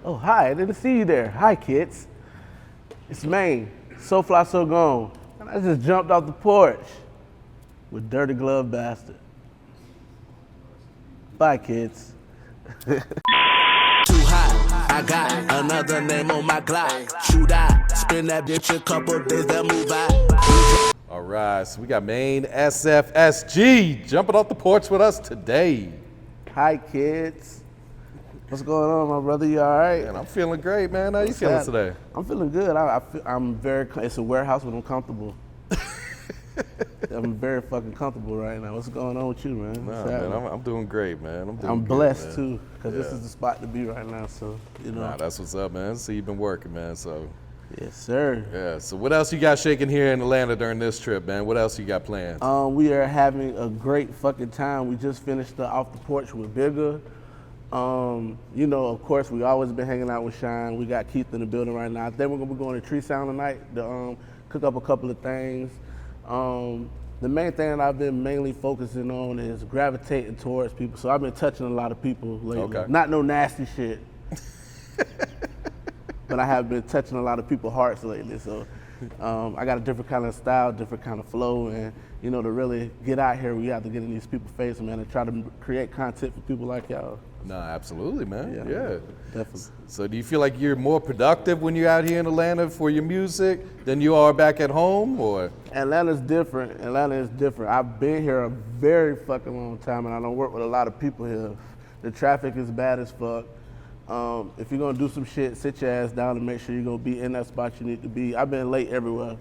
Oh, hi, I didn't see you there. Hi, kids. It's Maine, so fly, so gone. And I just jumped off the porch with Dirty Glove Bastard. Bye, kids. Too hot, I got another name on my Glock. Shoot out, spin that bitch a couple days, they'll move out. All right, so we got Maine SFSG jumping off the porch with us today. Hi, kids. What's going on, my brother? You all right? Man, I'm feeling great, man. How you feeling today? I'm feeling good. I'm very. It's a warehouse, but I'm comfortable. I'm very fucking comfortable right now. What's going on with you, man? Nah, man, I'm doing great, man. I'm blessed too, because this is the spot to be right now. So you know. Nah, that's what's up, man. See, you've been working, man. So. Yes, sir. Yeah. So what else you got shaking here in Atlanta during this trip, man? What else you got planned? We are having a great fucking time. We just finished Off the Porch with Bigger. You know, of course, we always been hanging out with Shine. We got Keith in the building right now. I think we're gonna be going to Tree Sound tonight to cook up a couple of things. The main thing that I've been mainly focusing on is gravitating towards people. So I've been touching a lot of people lately. Okay. Not no nasty shit, but I have been touching a lot of people's hearts lately. So I got a different kind of style, different kind of flow, and you know, to really get out here, we have to get in these people's faces, man, and try to create content for people like y'all. No, absolutely, man. Yeah. Definitely. So do you feel like you're more productive when you're out here in Atlanta for your music than you are back at home, or? Atlanta's different. Atlanta is different. I've been here a very fucking long time, and I don't work with a lot of people here. The traffic is bad as fuck. If you're gonna do some shit, sit your ass down and make sure you're gonna be in that spot you need to be. I've been late everywhere.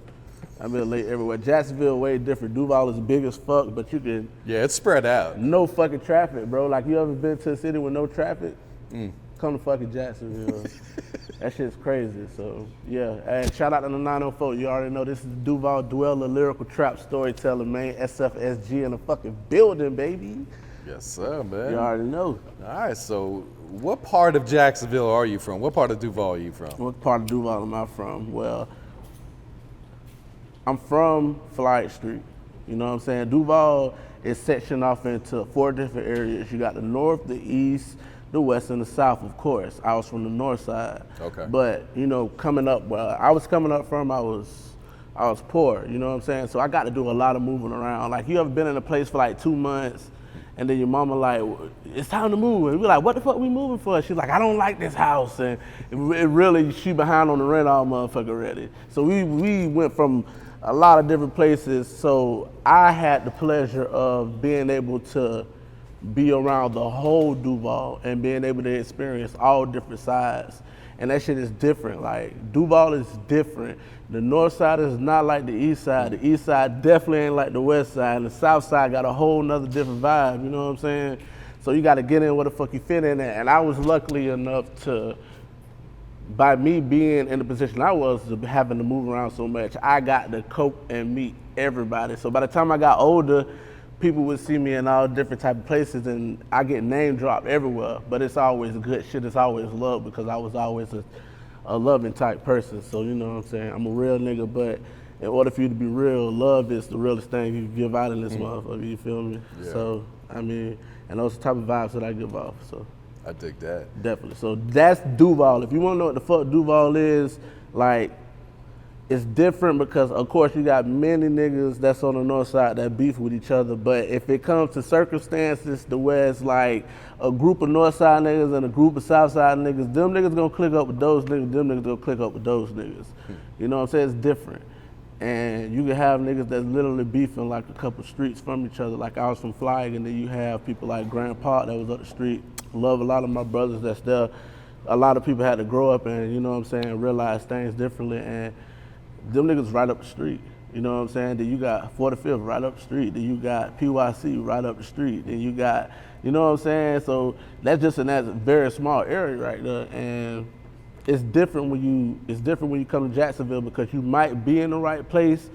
Jacksonville way different. Duval is big as fuck, but you can. Yeah, it's spread out. No fucking traffic, bro. Like, you ever been to a city with no traffic? Come to fucking Jacksonville. That shit's crazy. So yeah, and shout out to the 904. You already know this is Duval Dweller, lyrical trap storyteller, Maine SFSG in the fucking building, baby. Yes, sir, man. You already know. All right, so what part of Jacksonville are you from? What part of Duval are you from? What part of Duval am I from? Well, I'm from Flight Street. You know what I'm saying? Duval is sectioned off into 4 different areas. You got the north, the east, the west, and the south, of course. I was from the north side. Okay. But, you know, coming up, where I was coming up from, I was poor, you know what I'm saying? So I got to do a lot of moving around. Like, you ever been in a place for like 2 months, and then your mama like, it's time to move. And we're like, what the fuck we moving for? She's like, I don't like this house. And it really, she behind on the rent all motherfucker already. So we went from a lot of different places. So I had the pleasure of being able to be around the whole Duval and being able to experience all different sides. And that shit is different. Like, Duval is different. The north side is not like the east side. The east side definitely ain't like the west side. And the south side got a whole nother different vibe, you know what I'm saying? So you gotta get in where the fuck you fit in at. And I was lucky enough to, by me being in the position I was, having to move around so much, I got to cope and meet everybody. So by the time I got older, people would see me in all different type of places, and I get name dropped everywhere, but it's always good shit. It's always love, because I was always a loving type person. So you know what I'm saying? I'm a real nigga, but in order for you to be real, love is the realest thing you give out in this motherfucker, you feel me? Yeah. So, I mean, and those are the type of vibes that I give off, so. I dig that. Definitely. So that's Duval. If you want to know what the fuck Duval is, like, it's different because, of course, you got many niggas that's on the north side that beef with each other. But if it comes to circumstances to where it's like a group of north side niggas and a group of south side niggas, them niggas gonna click up with those niggas, them niggas gonna click up with those niggas. You know what I'm saying? It's different. And you can have niggas that's literally beefing like a couple streets from each other. Like, I was from Flying, and then you have people like Grand Park that was up the street. Love a lot of my brothers that's there. A lot of people had to grow up and, you know what I'm saying, realize things differently, and them niggas right up the street. You know what I'm saying? Then you got 45th right up the street. Then you got PYC right up the street. Then you got, you know what I'm saying? So that's just in that very small area right there. And it's different when you come to Jacksonville, because you might be in the right place,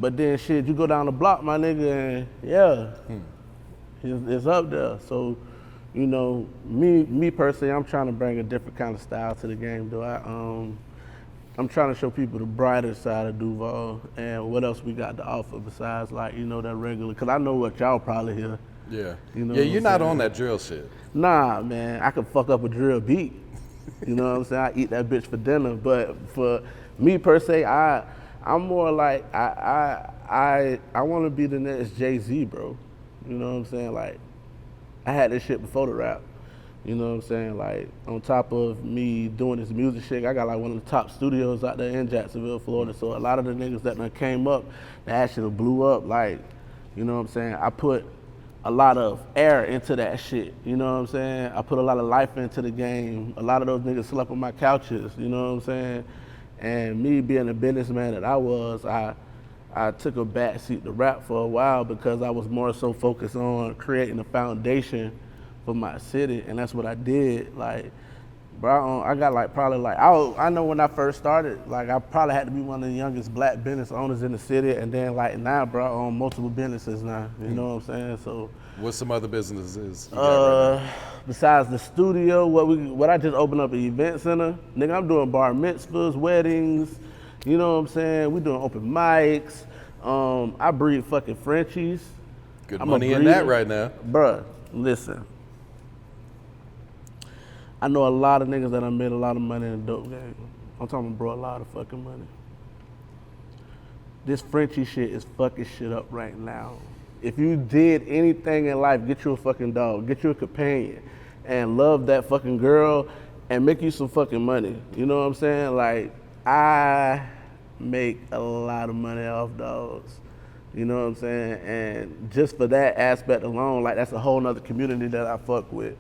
but then shit, you go down the block, my nigga, and yeah, it's up there. So, you know, me personally, I'm trying to bring a different kind of style to the game, though. I'm trying to show people the brighter side of Duval and what else we got to offer besides, like, you know, that regular, because I know what y'all probably hear. Yeah. You know yeah, you're not on that drill shit. Nah, man, I could fuck up a drill beat. You know what I'm saying? I eat that bitch for dinner. But for me per se, I'm more like I want to be the next Jay-Z, bro. You know what I'm saying? Like, I had this shit before the rap. You know what I'm saying? Like, on top of me doing this music shit, I got like one of the top studios out there in Jacksonville, Florida. So a lot of the niggas that done came up, that actually blew up, like, you know what I'm saying? I put a lot of air into that shit, you know what I'm saying? I put a lot of life into the game. A lot of those niggas slept on my couches, you know what I'm saying? And me being the businessman that I was, I took a backseat to rap for a while because I was more so focused on creating a foundation for my city, and that's what I did. Like, bro, I got like probably like, I know when I first started, like I probably had to be one of the youngest black business owners in the city, and then like now, bro, I own multiple businesses now, you know what I'm saying? So. What's some other businesses you got right now? Besides the studio, what I just opened up an event center. Nigga, I'm doing bar mitzvahs, weddings, you know what I'm saying? We doing open mics. I breed fucking Frenchies. Good money in that right now. Bruh, listen. I know a lot of niggas that done made a lot of money in the dope game. I'm talking about, bro, a lot of fucking money. This Frenchie shit is fucking shit up right now. If you did anything in life, get you a fucking dog, get you a companion, and love that fucking girl, and make you some fucking money. You know what I'm saying? Like, I make a lot of money off dogs. You know what I'm saying? And just for that aspect alone, like that's a whole nother community that I fuck with.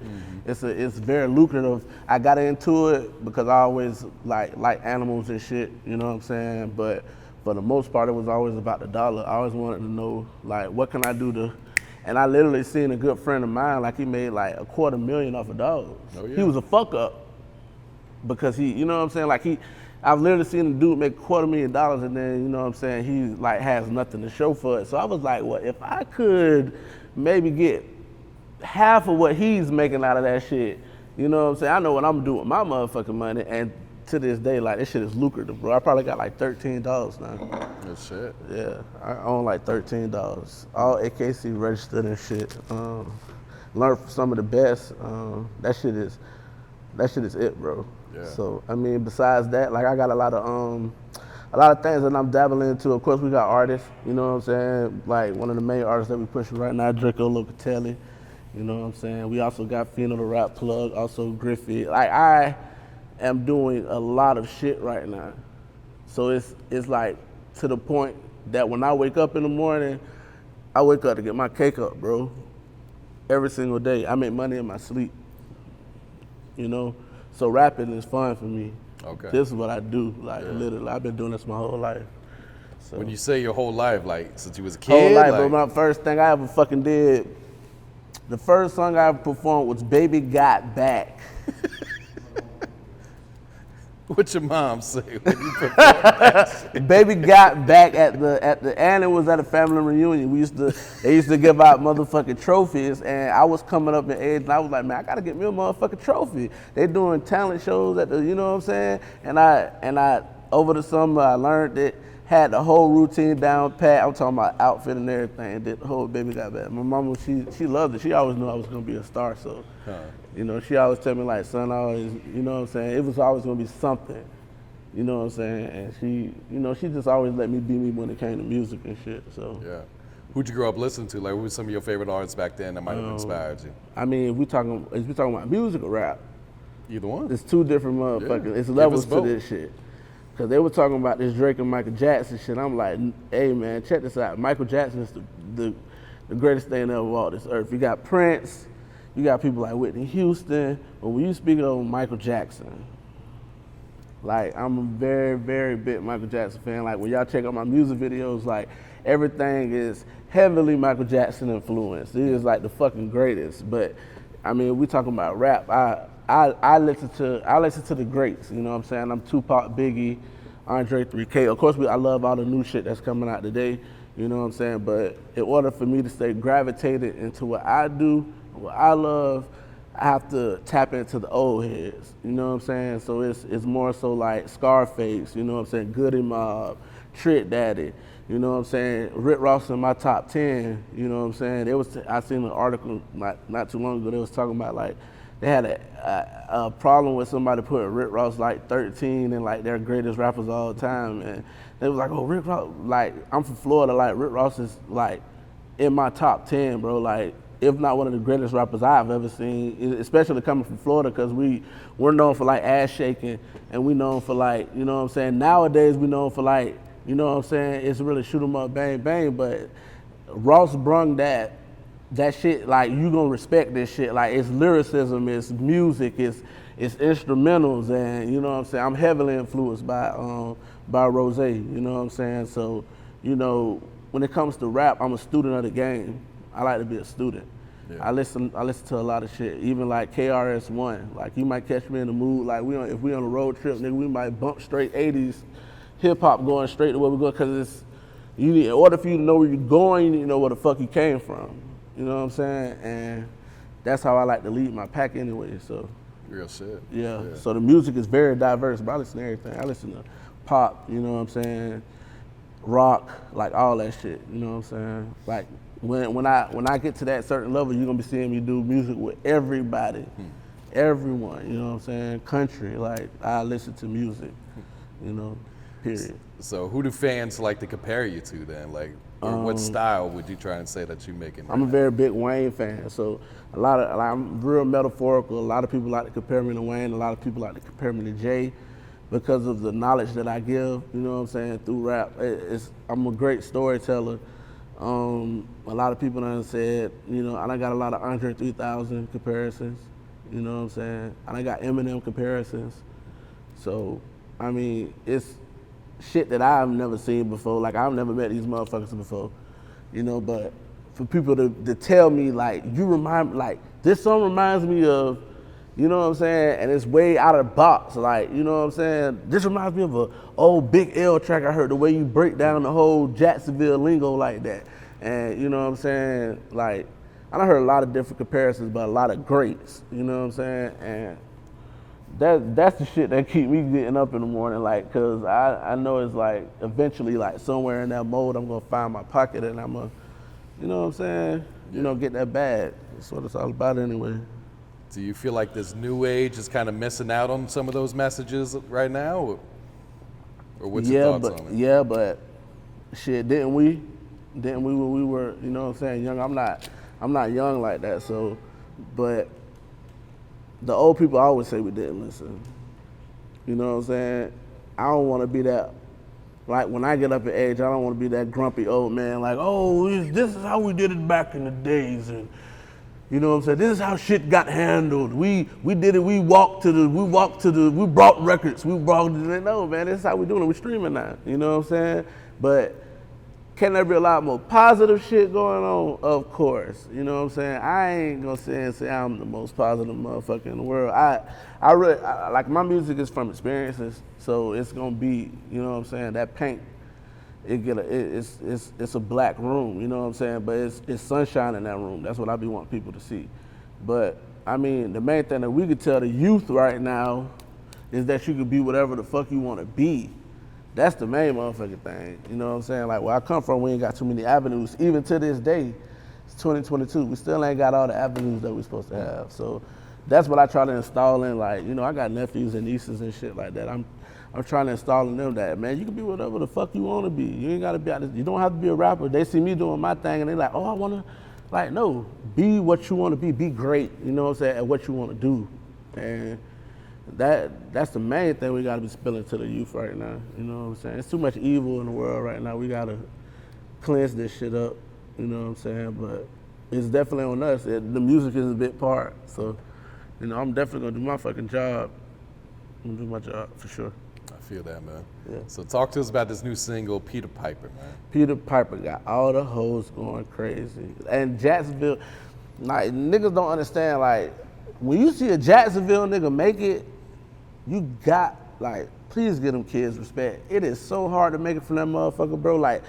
It's very lucrative. I got into it because I always like animals and shit, you know what I'm saying? But for the most part, it was always about the dollar. I always wanted to know, like, what can I do to, and I literally seen a good friend of mine, like he made like $250,000 off of dogs. Oh, yeah. He was a fuck up because he, you know what I'm saying? Like I've literally seen a dude make $250,000 and then, you know what I'm saying, he like has nothing to show for it. So I was like, well, if I could maybe get half of what he's making out of that shit, you know what I'm saying? I know what I'm doing with my motherfucking money, and to this day, like, this shit is lucrative, bro. I probably got like $13 now. Good shit. Yeah, I own like $13. All AKC registered and shit. Learned from some of the best. That shit is it, bro. Yeah. So, I mean, besides that, like, I got a lot of things that I'm dabbling into. Of course, we got artists, you know what I'm saying? Like, one of the main artists that we pushing right now, Draco Locatelli, you know what I'm saying? We also got Fino the Rap Plug, also Griffey. Like, I am doing a lot of shit right now. So it's like to the point that when I wake up in the morning, I wake up to get my cake up, bro. Every single day. I make money in my sleep, you know? So rapping is fun for me. Okay. This is what I do, like literally. I've been doing this my whole life. So. When you say your whole life, like since you was a kid? Whole life, like, but my first thing I ever fucking did, the first song I ever performed was Baby Got Back. What your mom say when you performed that shit? Baby Got Back at the and it was at a family reunion. They used to give out motherfucking trophies, and I was coming up in age, and I was like, man, I gotta get me a motherfucking trophy. They doing talent shows at the, you know what I'm saying? And I over the summer I learned it, had the whole routine down pat. I'm talking about outfit and everything. Did the whole Baby Got Back. My mama, she loved it. She always knew I was gonna be a star, so. You know, she always tell me like, son, always, you know what I'm saying? It was always gonna be something, you know what I'm saying? And she, you know, she just always let me be me when it came to music and shit, so. Yeah. Who'd you grow up listening to? Like, who were some of your favorite artists back then that might have inspired you? I mean, if we talking about music or rap, Either one. it's two different motherfuckers, Yeah. it's Give levels us to both. this shit. Cause they were talking about this Drake and Michael Jackson shit. I'm like, hey man, check this out. Michael Jackson is the greatest thing ever walked this earth. You got Prince, you got people like Whitney Houston, but when you speak of Michael Jackson, like I'm a very, very big Michael Jackson fan. Like when y'all check out my music videos, like everything is heavily Michael Jackson influenced. He is like the fucking greatest. But I mean, we talking about rap. I listen to the greats. You know what I'm saying? I'm Tupac, Biggie, Andre 3K. Of course, I love all the new shit that's coming out today. You know what I'm saying? But in order for me to stay gravitated into what I do, what I love, I have to tap into the old heads. You know what I'm saying? So it's more so like Scarface. You know what I'm saying? Goody Mob, Trick Daddy. You know what I'm saying? Rick Ross in my top 10, you know what I'm saying? I seen an article not too long ago, they was talking about like, they had a problem with somebody putting Rick Ross like 13 and like their greatest rappers of all time. And they was like, oh, Rick Ross, like, I'm from Florida, like Rick Ross is like in my top 10, bro. Like, if not one of the greatest rappers I've ever seen, especially coming from Florida, because we're known for like ass shaking, and we known for like, you know what I'm saying? Nowadays we known for like, you know what I'm saying? It's really shoot 'em up, bang, bang, but Ross brung that shit, like, you gonna respect this shit. Like, it's lyricism, it's music, it's instrumentals, and you know what I'm saying? I'm heavily influenced by Rose, you know what I'm saying? So, you know, when it comes to rap, I'm a student of the game. I like to be a student. Yeah. I listen to a lot of shit, even like KRS-One. Like, you might catch me in the mood, like if we on a road trip, nigga, we might bump straight 80s hip hop going straight to where we go, because in order for you to know where you're going, you need to know where the fuck you came from. You know what I'm saying? And that's how I like to lead my pack anyway, so. Real shit. Yeah, so the music is very diverse, but I listen to everything. I listen to pop, you know what I'm saying? Rock, like all that shit, you know what I'm saying? Like, when I get to that certain level, you're gonna be seeing me do music with everybody, everyone, you know what I'm saying? Country, like, I listen to music, you know, period. So who do fans like to compare you to then? Like, or what style would you try and say that you're making right I'm a now? very big Wayne fan, so I'm real metaphorical. A lot of people like to compare me to Wayne, a lot of people like to compare me to Jay because of the knowledge that I give, you know what I'm saying, through rap. I'm a great storyteller. A lot of people done said, you know, and I got a lot of Andre 3000 comparisons, you know what I'm saying? And I got Eminem comparisons. So, I mean, it's shit that I've never seen before. Like, I've never met these motherfuckers before, you know, but for people to tell me, like, this song reminds me of, you know what I'm saying, and it's way out of the box, like, you know what I'm saying? This reminds me of a old Big L track I heard, the way you break down the whole Jacksonville lingo like that. And, you know what I'm saying, like, I done heard a lot of different comparisons, but a lot of greats, you know what I'm saying? And that's the shit that keep me getting up in the morning, like, cause I know it's like, eventually, like, somewhere in that mode, I'm gonna find my pocket and I'm gonna, you know what I'm saying? You know, get that bag. That's what it's all about anyway. Do you feel like this new age is kind of missing out on some of those messages right now? Or what's your thoughts on it? Yeah, but shit, didn't we when we were, you know what I'm saying, young? I'm not young like that, so, but the old people always say we didn't listen. You know what I'm saying? I don't want to be that, like, when I get up in age, I don't want to be that grumpy old man, like, oh, this is how we did it back in the days, and you know what I'm saying? This is how shit got handled. We did it. We brought records. No, man, this is how we doing it. We streaming now. You know what I'm saying? But can there be a lot more positive shit going on? Of course. You know what I'm saying? I ain't gonna say I'm the most positive motherfucker in the world. I really like, my music is from experiences, so it's gonna be, you know what I'm saying, that paint. It's a black room, you know what I'm saying? But it's sunshine in that room. That's what I be wanting people to see. But I mean, the main thing that we could tell the youth right now is that you could be whatever the fuck you want to be. That's the main motherfucking thing. You know what I'm saying? Like, where I come from, we ain't got too many avenues. Even to this day, it's 2022. We still ain't got all the avenues that we're supposed to have. So that's what I try to install in. Like, you know, I got nephews and nieces and shit like that. I'm trying to install in them that, man, you can be whatever the fuck you want to be. You ain't got to be out this, you don't have to be a rapper. They see me doing my thing and they like, oh, I want to, like, no, be what you want to be great, you know what I'm saying, at what you want to do. And that's the main thing we got to be spilling to the youth right now, you know what I'm saying? It's too much evil in the world right now. We got to cleanse this shit up, you know what I'm saying? But it's definitely on us. The music is a big part. So, you know, I'm definitely going to do my fucking job. I'm going to do my job for sure. I feel that, man. Yeah. So talk to us about this new single, Peter Piper, man. Peter Piper got all the hoes going crazy. And Jacksonville, like, niggas don't understand, like, when you see a Jacksonville nigga make it, you got, like, please give them kids respect. It is so hard to make it from that motherfucker, bro. Like,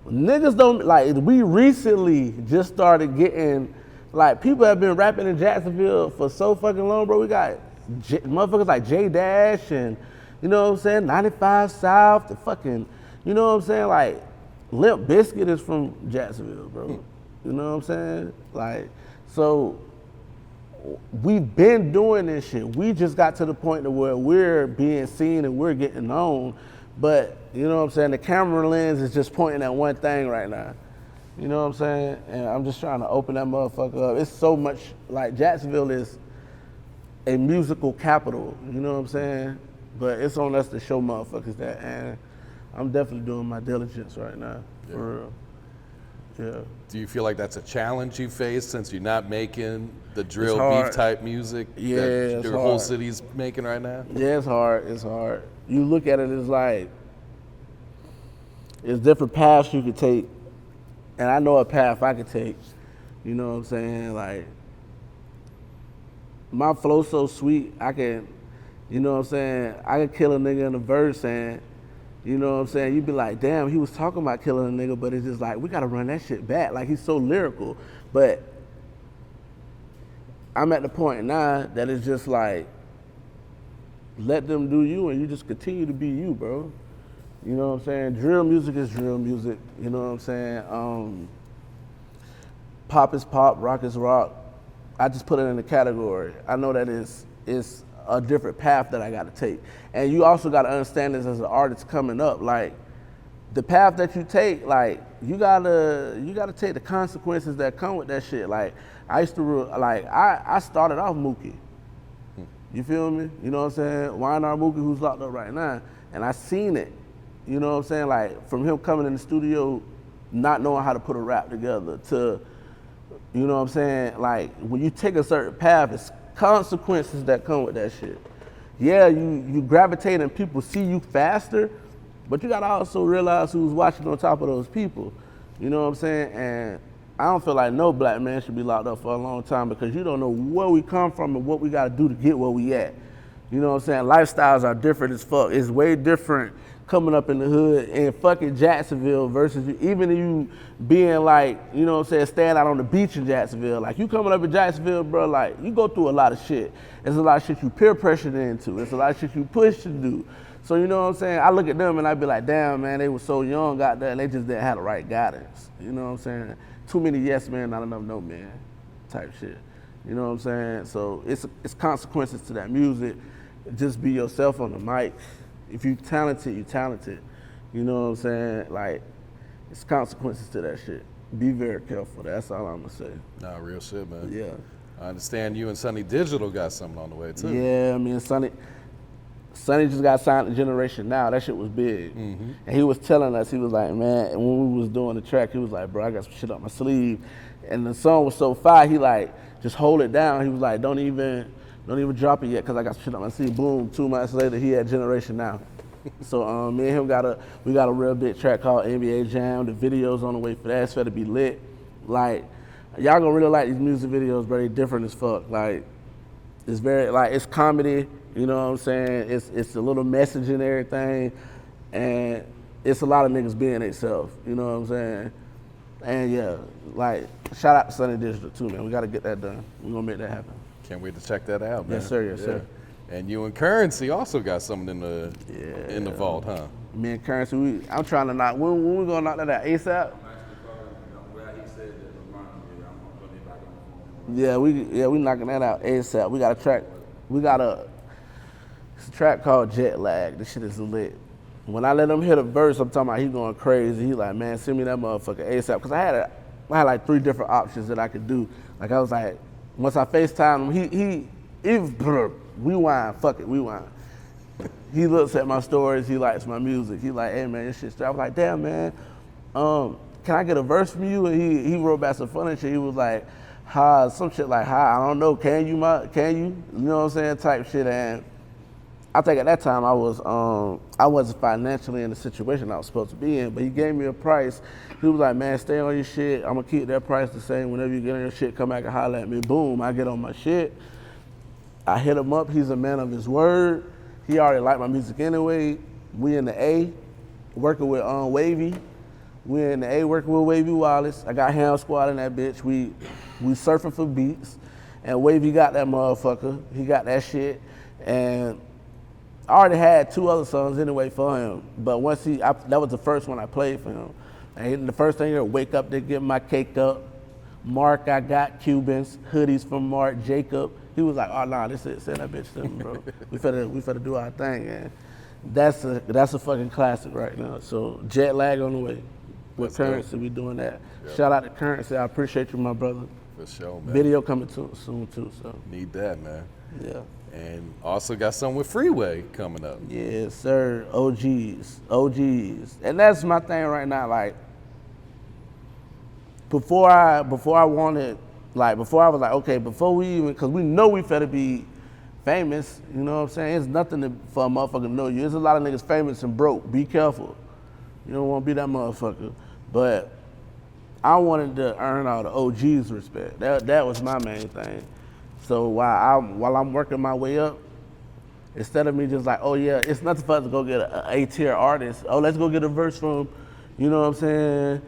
niggas don't, like, we recently just started getting, like, people have been rapping in Jacksonville for so fucking long, bro. We got motherfuckers like J Dash and, you know what I'm saying, 95 South, the fucking, you know what I'm saying, like, Limp Bizkit is from Jacksonville, bro. You know what I'm saying? Like, so we've been doing this shit. We just got to the point to where we're being seen and we're getting known. But, you know what I'm saying? The camera lens is just pointing at one thing right now. You know what I'm saying? And I'm just trying to open that motherfucker up. It's so much, like Jacksonville is a musical capital, you know what I'm saying? But it's on us to show motherfuckers that, and I'm definitely doing my diligence right now, for real. Yeah. Do you feel like that's a challenge you face since you're not making the drill hard. beef type music Yeah, that it's your whole hard. city's making right now? Yeah, it's hard. You look at it as like, it's different paths you could take, and I know a path I could take, you know what I'm saying? Like, my flow so sweet, I can, you know what I'm saying, I can kill a nigga in a verse and, you know what I'm saying, you'd be like, damn, he was talking about killing a nigga, but it's just like, we gotta run that shit back. Like, he's so lyrical. But I'm at the point now that it's just like, let them do you and you just continue to be you, bro. You know what I'm saying? Drill music is drill music, you know what I'm saying? Pop is pop, rock is rock. I just put it in a category. I know that it's a different path that I gotta take. And you also gotta understand this as an artist coming up. Like, the path that you take, like, you gotta take the consequences that come with that shit. Like, I used to, I started off Mookie. You feel me? You know what I'm saying? Y&R Mookie, who's locked up right now. And I seen it. You know what I'm saying? Like, from him coming in the studio, not knowing how to put a rap together, to, you know what I'm saying? Like, when you take a certain path, it's consequences that come with that shit. Yeah, you gravitate and people see you faster, but you gotta also realize who's watching on top of those people. You know what I'm saying? And I don't feel like no black man should be locked up for a long time because you don't know where we come from and what we gotta do to get where we at. You know what I'm saying? Lifestyles are different as fuck. It's way different coming up in the hood in fucking Jacksonville versus even you being like, you know what I'm saying, staying out on the beach in Jacksonville. Like, you coming up in Jacksonville, bro, like, you go through a lot of shit. There's a lot of shit you peer pressured into. There's a lot of shit you pushed to do. So, you know what I'm saying? I look at them and I be like, damn, man, they were so young out there and they just didn't have the right guidance. You know what I'm saying? Too many yes men, not enough no men type shit. You know what I'm saying? So it's consequences to that music. Just be yourself on the mic. If you talented, you talented. You know what I'm saying? Like, it's consequences to that shit. Be very careful. That's all I'm gonna say. Nah, real shit, man. Yeah. I understand you and Sony Digital got something on the way too. Yeah, I mean, Sony just got signed to Generation Now. That shit was big. Mm-hmm. And he was telling us, he was like, man, and when we was doing the track, he was like, bro, I got some shit up my sleeve. And the song was so fire, he like, just hold it down. He was like, don't even drop it yet, because I got some shit up my sleeve. Boom, 2 months later, he had Generation Now. So me and him we got a real big track called NBA Jam. The video's on the way for that. It's to be lit. Like, y'all gonna really like these music videos, bro. They different as fuck. Like, it's very, like, it's comedy, you know what I'm saying? It's a little message and everything, and it's a lot of niggas being themselves, you know what I'm saying? And yeah, like, shout out to Sony Digital too, man. We gotta get that done. We're gonna make that happen. Can't wait to check that out, man. Yes, sir, yes, sir. And you and Curren also got something in the vault, huh? Me and Curren, I'm trying to knock, when we gonna knock that out, ASAP? Yeah, we knocking that out ASAP. We got it's a track called Jet Lag. This shit is lit. When I let him hit a verse, I'm talking about he going crazy. He like, man, send me that motherfucker ASAP. Because I had like 3 different options that I could do. Like, I was like, once I FaceTime him, he rewind, fuck it, rewind. He looks at my stories, he likes my music. He like, hey man, this shit's straight. I was like, damn man, can I get a verse from you? And he wrote back some funny shit. He was like, some shit like, I don't know, can you? You know what I'm saying, type shit. And I think at that time I wasn't financially in the situation I was supposed to be in, but he gave me a price. He was like, man, stay on your shit. I'm gonna keep that price the same. Whenever you get on your shit, come back and holler at me. Boom, I get on my shit. I hit him up, he's a man of his word. He already liked my music anyway. We in the A, working with Wavy. We in the A working with Wavy Wallace. I got Ham Squad in that bitch. We surfing for beats. And Wavy got that motherfucker. He got that shit. And I already had 2 other songs anyway for him. But once that was the first one I played for him. And the first thing you wake up, they get my cake up. Mark, I got Cubans, hoodies from Mark, Jacob. He was like, oh nah, this is, send that bitch to me, bro. we finna do our thing, man. That's a fucking classic right now. So Jet Lag on the way. With Currency, we doing that. Yep. Shout out to Currency, I appreciate you, my brother. For sure, man. Video coming soon too, so. Need that, man. Yeah. And also got something with Freeway coming up. Yes, sir. OGs. And that's my thing right now. Like, before I wanted, like, before I was like, okay, before we even, because we know we finna be famous, you know what I'm saying? It's nothing for a motherfucker to know you. There's a lot of niggas famous and broke. Be careful. You don't want to be that motherfucker. But I wanted to earn all the OGs respect. That was my main thing. So while I'm working my way up, instead of me just like, oh yeah, it's nothing for us to go get a A-tier artist. Oh, let's go get a verse from, you know what I'm saying,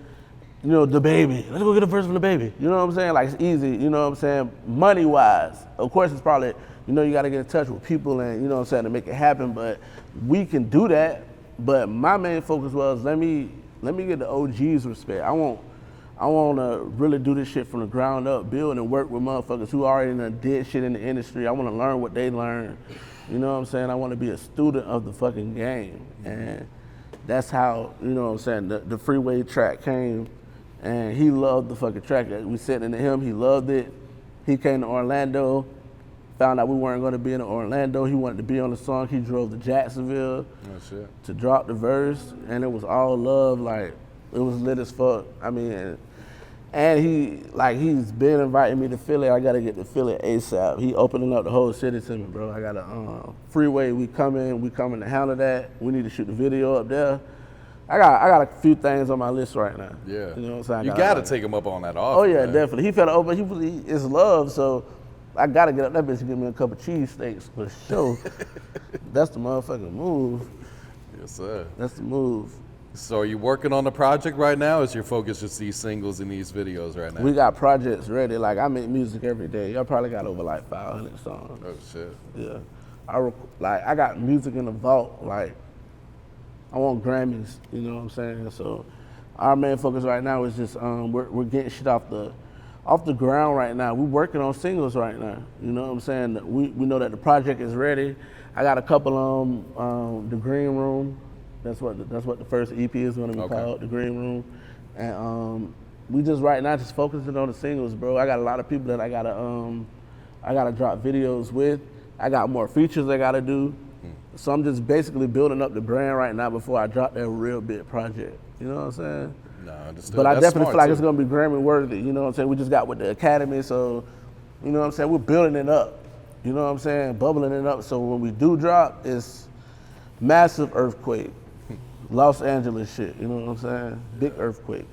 you know, the baby. Let's go get a verse from the baby. You know what I'm saying? Like, it's easy, you know what I'm saying? Money-wise, of course it's probably, you know, you gotta get in touch with people and, you know what I'm saying, to make it happen, but we can do that. But my main focus was, let me get the OGs respect. I want to really do this shit from the ground up, build and work with motherfuckers who already did shit in the industry. I want to learn what they learn. You know what I'm saying? I want to be a student of the fucking game. And that's how, you know what I'm saying, the Freeway track came, and he loved the fucking track. We sent it to him, he loved it. He came to Orlando, found out we weren't going to be in Orlando. He wanted to be on the song. He drove to Jacksonville to drop the verse, and it was all love. Like, it was lit as fuck. I mean, and he's been inviting me to Philly. I got to get to Philly ASAP. He opening up the whole city to me, bro. I got a Freeway. We coming to handle that. We need to shoot the video up there. I got a few things on my list right now. Yeah. You know what I'm saying? You got to take him up on that offer. Oh yeah, man. definitely. He felt open. It's love, so I gotta get up that bitch and give me a couple cheesesteaks for sure. That's the motherfucking move. Yes, sir. That's the move. So are you working on the project right now, or is your focus just these singles and these videos right now? We got projects ready. Like, I make music every day. Y'all probably got over like 500 songs. Oh shit. Yeah. I got music in the vault. Like, I want Grammys, you know what I'm saying? So our main focus right now is just we're getting shit off the ground right now. We're working on singles right now. You know what I'm saying? We know that the project is ready. I got a couple on the Green Room. That's what the first EP is gonna be called, the Green Room. And we just right now just focusing on the singles, bro. I got a lot of people that I gotta drop videos with. I got more features I gotta do. So I'm just basically building up the brand right now before I drop that real big project. You know what I'm saying? No, understood. But I That's definitely feel like too. it's gonna be Grammy worthy. You know what I'm saying? We just got with the Academy, so you know what I'm saying? We're building it up. You know what I'm saying? Bubbling it up. So when we do drop, it's massive earthquake. Los Angeles shit, you know what I'm saying? Big earthquake.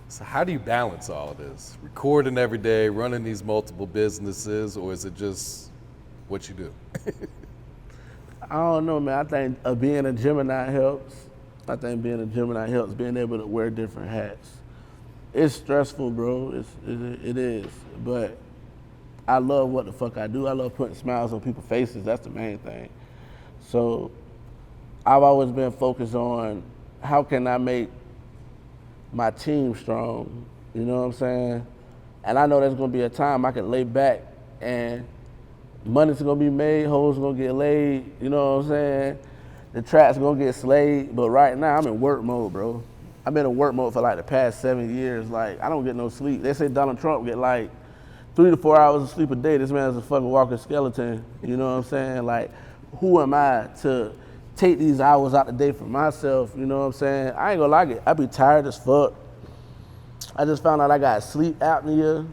So how do you balance all of this? Recording every day, running these multiple businesses, or is it just what you do? I don't know, man. I think being a Gemini helps. I think being a Gemini helps, being able to wear different hats. It's stressful, bro. It is. But I love what the fuck I do. I love putting smiles on people's faces. That's the main thing. So I've always been focused on how can I make my team strong, you know what I'm saying? And I know there's gonna be a time I can lay back and money's gonna be made, hoes gonna get laid, you know what I'm saying? The trap's gonna get slayed, but right now I'm in work mode, bro. I've been in work mode for like the past 7 years. Like, I don't get no sleep. They say Donald Trump get like 3 to 4 hours of sleep a day. This man's a fucking walking skeleton, you know what I'm saying? Like, who am I to take these hours out the day for myself, you know what I'm saying? I ain't gonna like it. I be tired as fuck. I just found out I got sleep apnea,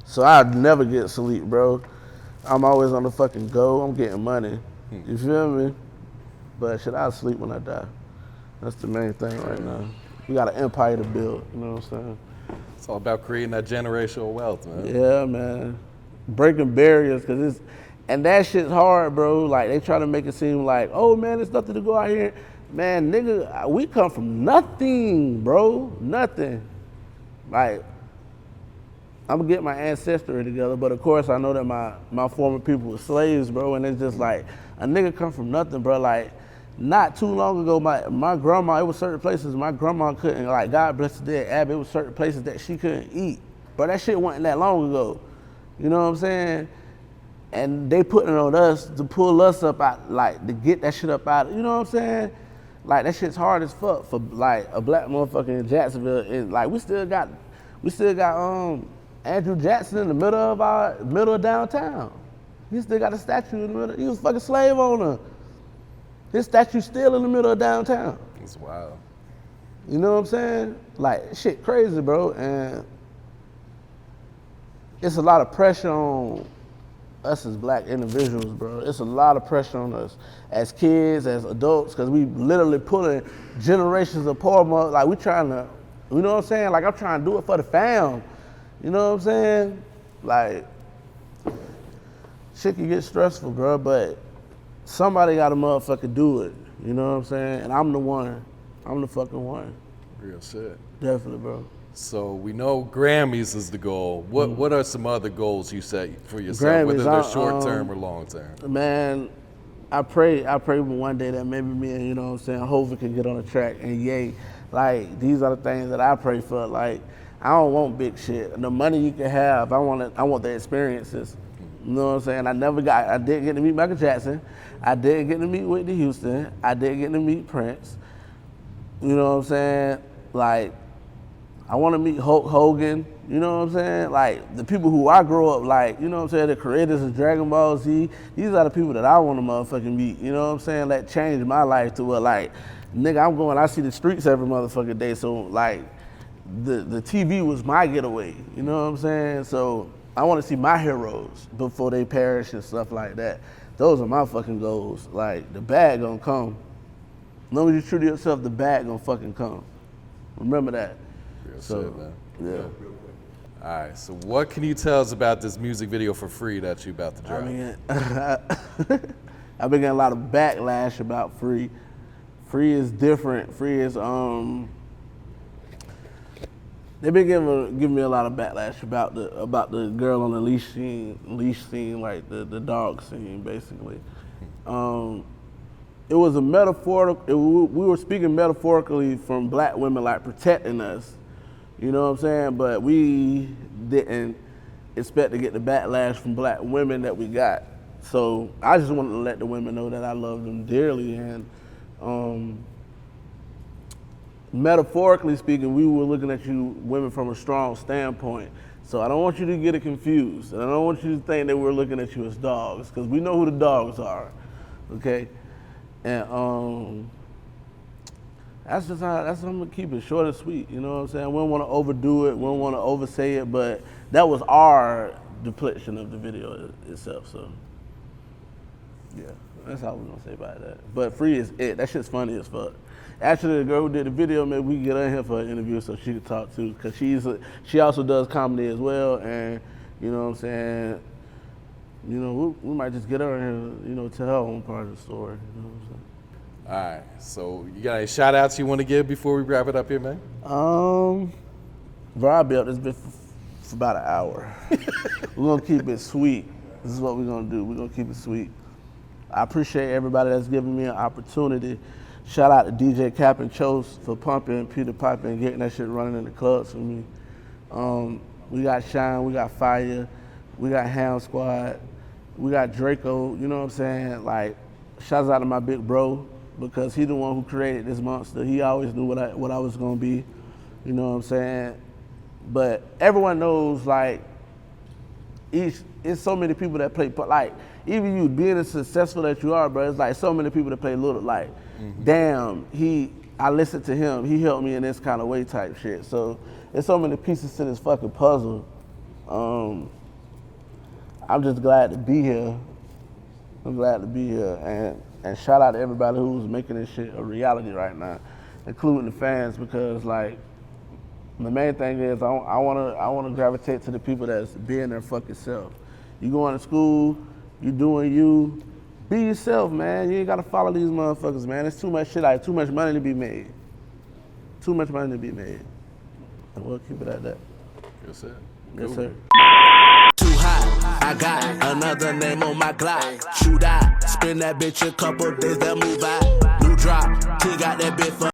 so I never get sleep, bro. I'm always on the fucking go. I'm getting money. You feel me? But shit, I'll sleep when I die. That's the main thing right now. We got an empire to build, you know what I'm saying? It's all about creating that generational wealth, man. Yeah, man. Breaking barriers, and that shit's hard, bro. Like, they try to make it seem like, oh man, there's nothing to go out here. Man, nigga, we come from nothing, bro. Nothing. Like, I'm gonna get my ancestry together, but of course I know that my former people were slaves, bro, and it's just like, a nigga come from nothing, bro. Like, not too long ago, my grandma, it was certain places my grandma couldn't, like, God bless the dead Abby, it was certain places that she couldn't eat. But that shit wasn't that long ago. You know what I'm saying? And they putting it on us to pull us up out, like, to get that shit up out, you know what I'm saying? Like, that shit's hard as fuck for, like, a black motherfucker in Jacksonville. And, like, we still got Andrew Jackson in the middle of downtown. He still got a statue in the middle. He was a fucking slave owner. His statue's still in the middle of downtown. It's wild. You know what I'm saying? Like, shit crazy, bro. And it's a lot of pressure on us as black individuals, bro. It's a lot of pressure on us as kids, as adults, because we literally pulling generations apart. Like, we trying to, you know what I'm saying? Like, I'm trying to do it for the fam. You know what I'm saying? Like, shit can get stressful, bro, but somebody got to motherfucking do it. You know what I'm saying? And I'm the one. I'm the fucking one. Real shit. Definitely, bro. So we know Grammys is the goal. What are some other goals you set for yourself, whether they're short term or long term? Man, I pray one day that maybe me and, you know what I'm saying, Hova can get on the track and yay. Like, these are the things that I pray for. Like, I don't want big shit. The money you can have, I want the experiences. You know what I'm saying? I didn't get to meet Micheal Jackson. I didn't get to meet Whitney Houston. I didn't get to meet Prince. You know what I'm saying? Like, I want to meet Hulk Hogan. You know what I'm saying? Like, the people who I grew up like, you know what I'm saying, the creators of Dragon Ball Z, these are the people that I want to motherfucking meet. You know what I'm saying? That changed my life to where, like, nigga, I see the streets every motherfucking day, so, like, the TV was my getaway. You know what I'm saying? So I want to see my heroes before they perish and stuff like that. Those are my fucking goals. Like, the bag gonna come. As long as you true to yourself, the bag gonna fucking come. Remember that. Real So, shit, man. Yeah. All right, so what can you tell us about this music video for Free that you about to drop? I mean, I've been getting a lot of backlash about Free. Free is different. Free is, they've been giving me a lot of backlash about the girl on the leash scene, like the dog scene, basically. It was a metaphorical. We were speaking metaphorically from black women, like protecting us. You know what I'm saying? But we didn't expect to get the backlash from black women that we got. So I just wanted to let the women know that I love them dearly. And metaphorically speaking, we were looking at you women from a strong standpoint. So I don't want you to get it confused. And I don't want you to think that we're looking at you as dogs, because we know who the dogs are, okay? And that's how I'm gonna keep it short and sweet, you know what I'm saying? We don't wanna overdo it, we don't wanna oversay it, but that was our depiction of the video itself, so. Yeah, that's all we're gonna say about that. But Free is it, that shit's funny as fuck. Actually, the girl who did the video, maybe we can get her in here for an interview so she can talk too, because she also does comedy as well, and you know what I'm saying, you know, we might just get her in here, you know, tell her own part of the story, you know what I'm saying? All right, so you got any shout outs you want to give before we wrap it up here, man? Bro, I'll be up this bit for about an hour. We're gonna keep it sweet. This is what we're gonna do, we're gonna keep it sweet. I appreciate everybody that's giving me an opportunity. Shout out to DJ Cap and Chose for pumping, Peter Piper, and getting that shit running in the clubs for me. We got Shine, we got Fire, we got Hound Squad, we got Draco, you know what I'm saying? Like, shouts out to my big bro, because he the one who created this monster. He always knew what I was gonna be, you know what I'm saying? But everyone knows, like, it's so many people that play, like, even you being as successful that you are, bro, it's like so many people that play little, like, damn, I listened to him, he helped me in this kind of way type shit. So there's so many pieces to this fucking puzzle. I'm just glad to be here. I'm glad to be here, and shout out to everybody who's making this shit a reality right now, including the fans, because, like, the main thing is I wanna gravitate to the people that's being their fucking self. You going to school, you doing you, be yourself, man. You ain't gotta follow these motherfuckers, man. There's too much shit out, too much money to be made. Too much money to be made. And we'll keep it at that. Yes, sir. Yes, sir. Too hot, I got another name on my Glock. Shoot out, spin that bitch a couple days, they'll move out. drop. T got that bitch for